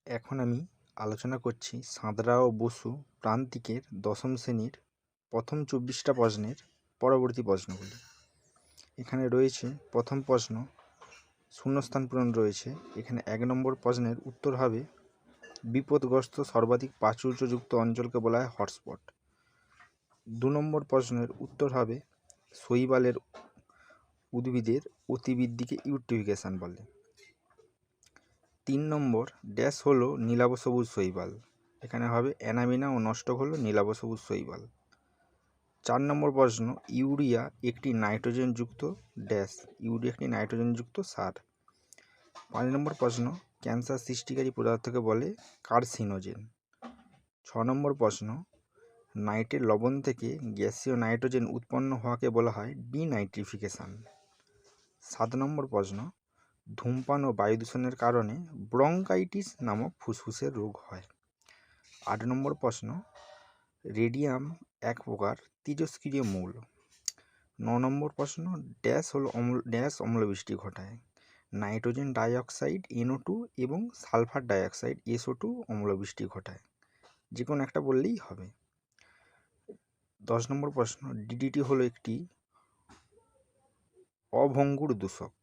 এখন আমি আলোচনা করছি সাঁতরা ও বসু প্রান্তিকের দশম শ্রেণীর প্রথম 24টা প্রশ্নের পরবর্তী প্রশ্নগুলি। এখানে রয়েছে প্রথম প্রশ্ন, শূন্যস্থান পূরণ রয়েছে। এখানে 1 নম্বর প্রশ্নের উত্তর হবে বিপদগ্রস্ত সর্বাধিক প্রাচুর্যযুক্ত অঞ্চলকে বলা হয় হটস্পট। 2 নম্বর প্রশ্নের উত্তর হবে শৈবালের উদ্ভিদের অতিবৃদ্ধিকে ইউট্রোফিকেশন বলে। 3 নম্বর ড্যাশ হলো নীলাভ সবুজ শৈবাল। এখানে হবে অ্যানামিনা ও নষ্টক হলো নীলাভ সবুজ শৈবাল। 4 নম্বর প্রশ্ন, ইউরিয়া একটি নাইট্রোজেনযুক্ত ড্যাশ। ইউরিয়া একটি নাইট্রোজেনযুক্ত সার। 5 নম্বর প্রশ্ন, ক্যান্সার সৃষ্টিকারী পদার্থকে বলে কার্সিনোজেন। 6 নম্বর প্রশ্ন, নাইট্রেট লবণ থেকে গ্যাসীয় নাইট্রোজেন উৎপন্ন হওয়াকে বলা হয় ডিনাইট্রিফিকেশন। 7 নম্বর প্রশ্ন, ধূমপান ও বায়ু দূষণের কারণে ব্রঙ্কাইটিস নামক ফুসফুসের রোগ হয়। 8 নম্বর প্রশ্ন, রেডিয়াম এক প্রকার তেজস্ক্রিয় মৌল। 9 নম্বর প্রশ্ন, ড্যাশ হলো ড্যাশ অম্লবৃষ্টি ঘটায়। নাইট্রোজেন ডাইঅক্সাইড NO2 এবং সালফার ডাইঅক্সাইড SO2 অম্লবৃষ্টি ঘটায়। যে কোনো একটা বললেই হবে। 10 নম্বর প্রশ্ন, DDT হলো একটি অভঙ্গুর দূষক।